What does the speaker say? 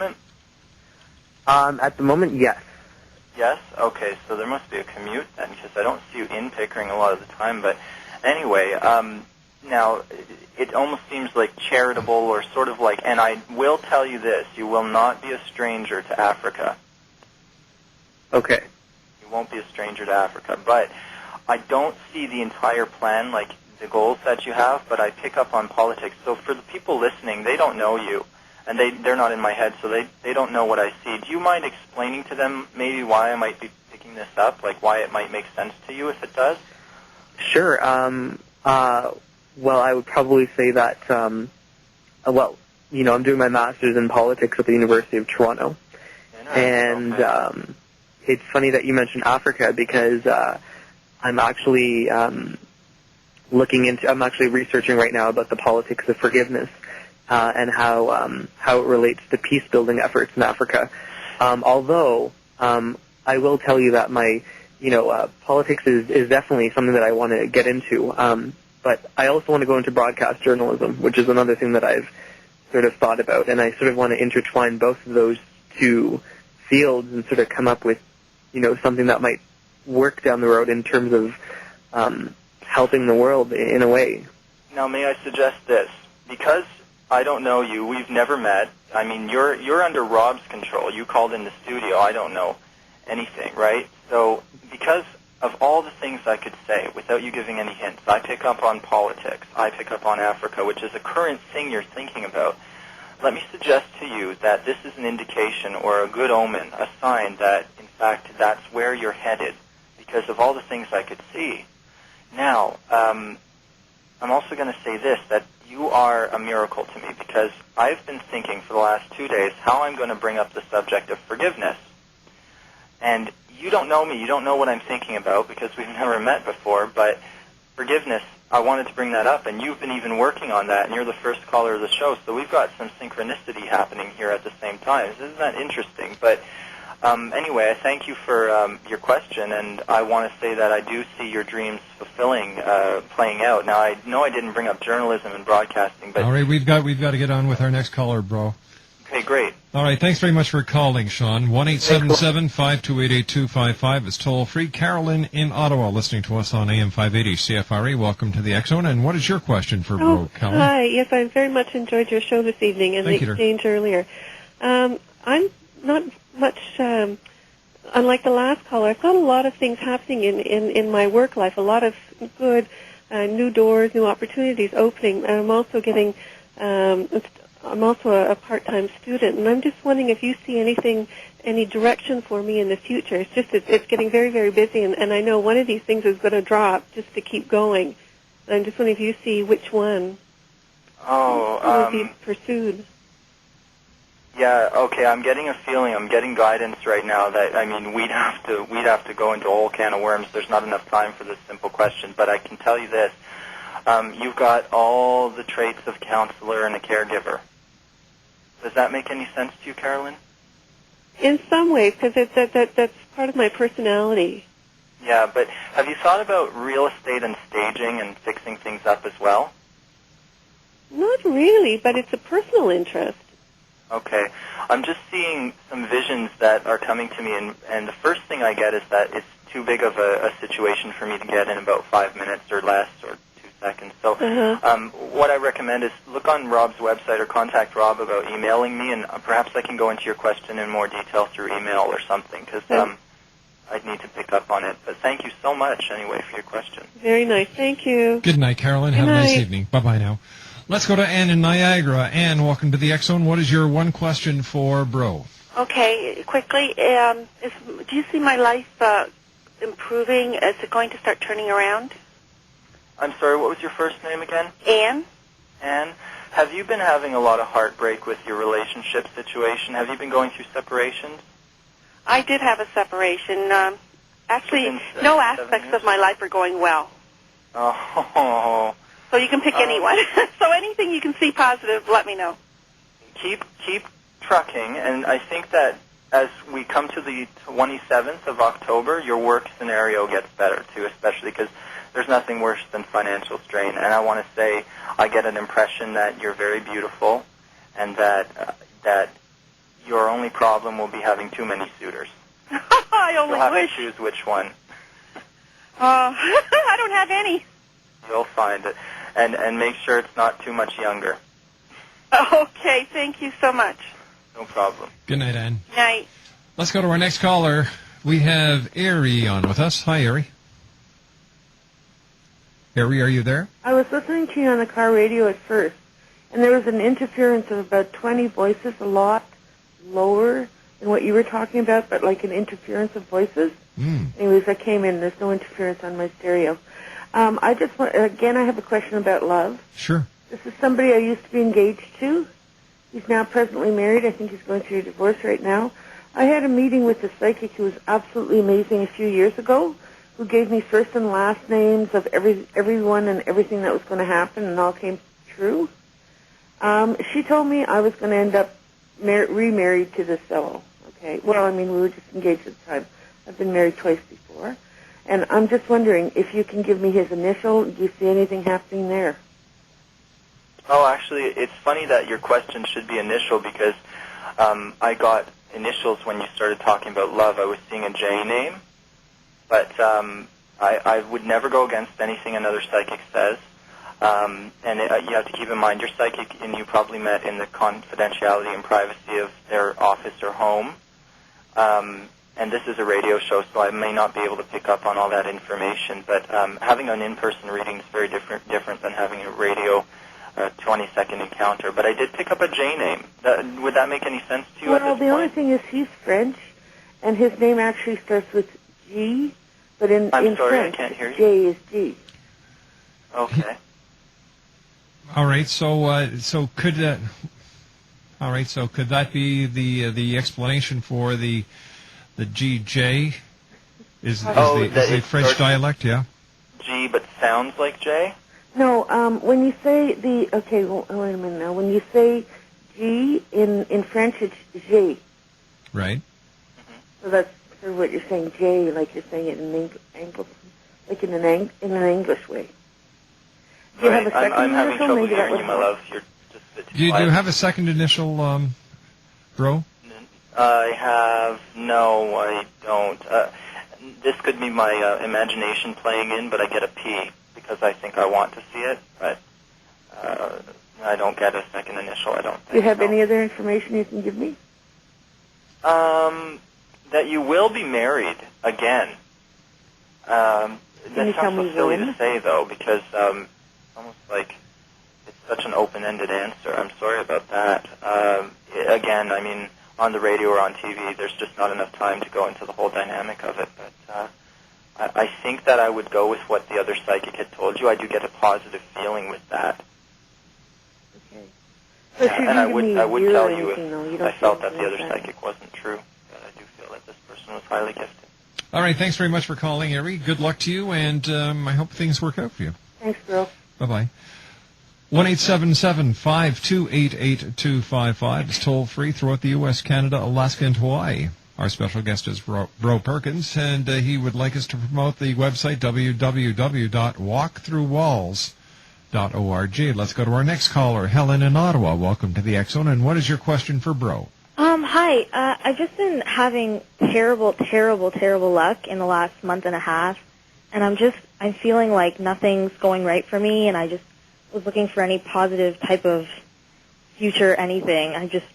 At the moment, yes. Yes? Okay, so there must be a commute then, because I don't see you in Pickering a lot of the time. But anyway, now, it almost seems like charitable or sort of like, and I will tell you this, you will not be a stranger to Africa. Okay. You won't be a stranger to Africa. But I don't see the entire plan, like the goals that you have, but I pick up on politics. So for the people listening, they don't know you. And they're not in my head, so they don't know what I see. Do you mind explaining to them maybe why I might be picking this up, like why it might make sense to you if it does? Sure. Well, I would probably say that, I'm doing my master's in politics at the University of Toronto. And it's funny that you mentioned Africa because I'm actually I'm actually researching right now about the politics of forgiveness. And how it relates to peace-building efforts in Africa. Although I will tell you that my politics is definitely something that I want to get into. But I also want to go into broadcast journalism, which is another thing that I've sort of thought about, and I sort of want to intertwine both of those two fields and sort of come up with something that might work down the road in terms of helping the world in a way. Now, may I suggest this? Because I don't know you. We've never met. I mean, you're under Rob's control. You called in the studio. I don't know anything, right? So because of all the things I could say without you giving any hints, I pick up on politics. I pick up on Africa, which is a current thing you're thinking about. Let me suggest to you that this is an indication or a good omen, a sign that, in fact, that's where you're headed because of all the things I could see. Now, I'm also going to say this, that you are a miracle to me because I've been thinking for the last 2 days how I'm going to bring up the subject of forgiveness. And you don't know me. You don't know what I'm thinking about because we've never met before. But forgiveness, I wanted to bring that up. And you've been even working on that. And you're the first caller of the show. So we've got some synchronicity happening here at the same time. Isn't that interesting? But anyway, I thank you for your question, and I want to say that I do see your dreams playing out. Now, I know I didn't bring up journalism and broadcasting, but... All right, we've got to get on with our next caller, bro. Okay, great. All right, thanks very much for calling, Sean. 1-877-528-2555 is toll-free. Carolyn in Ottawa, listening to us on AM 580 CFRE. Welcome to the Xzone, and what is your question for Bro, Carolyn? Hi, yes, I very much enjoyed your show this evening and the exchange earlier. I'm not much, unlike the last caller, I've got a lot of things happening in my work life, a lot of good new doors, new opportunities opening. And I'm also getting, I'm also a part-time student, and I'm just wondering if you see any direction for me in the future. It's just, it's getting very, very busy, and I know one of these things is going to drop just to keep going. And I'm just wondering if you see which one will be pursued. Yeah, okay, I'm getting a feeling, I'm getting guidance right now that, I mean, we'd have to go into a whole can of worms. There's not enough time for this simple question, but I can tell you this. You've got all the traits of counselor and a caregiver. Does that make any sense to you, Carolyn? In some ways, because that's part of my personality. Yeah, but have you thought about real estate and staging and fixing things up as well? Not really, but it's a personal interest. Okay. I'm just seeing some visions that are coming to me, and the first thing I get is that it's too big of a situation for me to get in about 5 minutes or less or 2 seconds. So what I recommend is look on Rob's website or contact Rob about emailing me, and perhaps I can go into your question in more detail through email or something, because I'd need to pick up on it. But thank you so much, anyway, for your question. Very nice. Thank you. Good night, Carolyn. Have a nice evening. Bye-bye now. Let's go to Ann in Niagara. Ann, welcome to the Xzone. What is your one question for Bro? Okay, quickly, do you see my life improving? Is it going to start turning around? I'm sorry, what was your first name again? Ann. Ann, have you been having a lot of heartbreak with your relationship situation? Have you been going through separations? I did have a separation. Actually, no aspects of my life are going well. Oh. So you can pick anyone. So anything you can see positive, let me know. Keep trucking, and I think that as we come to the 27th of October, your work scenario gets better, too, especially because there's nothing worse than financial strain. And I want to say I get an impression that you're very beautiful and that your only problem will be having too many suitors. I only You'll have wish. to choose which one. I don't have any. You'll find it. And make sure it's not too much younger. Okay, thank you so much. No problem. Good night, Ann. Night. Let's go to our next caller. We have Ari on with us. Hi, Ari. Ari, are you there? I was listening to you on the car radio at first, and there was an interference of about 20 voices, a lot lower than what you were talking about, but like an interference of voices. Anyways, I came in. There's no interference on my stereo. I just want, again, I have a question about love. Sure. This is somebody I used to be engaged to. He's now presently married. I think he's going through a divorce right now. I had a meeting with a psychic who was absolutely amazing a few years ago, who gave me first and last names of everyone and everything that was going to happen, and all came true. She told me I was going to end up remarried to this fellow. Okay. Well, I mean, we were just engaged at the time. I've been married twice before. And I'm just wondering if you can give me his initial. Do you see anything happening there? Oh, actually, it's funny that your question should be initial because I got initials when you started talking about love. I was seeing a J name, but I would never go against anything another psychic says. And you have to keep in mind your psychic and you probably met in the confidentiality and privacy of their office or home. And this is a radio show, so I may not be able to pick up on all that information. But having an in-person reading is very different than having a radio 20-second encounter. But I did pick up a J name. Would that make any sense to you? Well, the only thing is he's French, and his name actually starts with G, but in I'm sorry, French, I can't hear you. J is G. Okay. All right. So could that be the explanation for the GJ? Is the French dialect? Yeah. G, but sounds like J. No, when you say wait a minute now. When you say G in French, it's J. Right. So that's sort of what you're saying, J, like you're saying it in an English way. Do you have a second I'm having initial? trouble Maybe that hearing would you, my help. love. You're just a bit too Do you quiet. have a second initial, bro? I have no, I don't. This could be my imagination playing in, but I get a P because I think I want to see it, but I don't get a second initial. I don't think. Do you have so. any other information you can give me? That you will be married again. That you tell sounds me so silly when? to say, though, because almost like it's such an open-ended answer. I'm sorry about that. Again, I mean, on the radio or on TV, there's just not enough time to go into the whole dynamic of it. But I think that I would go with what the other psychic had told you. I do get a positive feeling with that. Okay. So Yeah, and I would tell you anything, if I felt that the other psychic wasn't true. But I do feel that this person was highly gifted. All right. Thanks very much for calling, Ari. Good luck to you, and I hope things work out for you. Thanks, Bill. Bye-bye. 1-877-528-8255 is toll-free throughout the U.S., Canada, Alaska, and Hawaii. Our special guest is Brough Perkins, and he would like us to promote the website www.walkthroughwalls.org. Let's go to our next caller, Helen in Ottawa. Welcome to the Xzone, and what is your question for Brough? Hi. I've just been having terrible luck in the last month and a half, and I'm feeling like nothing's going right for me, and I just was looking for any positive type of future anything. I just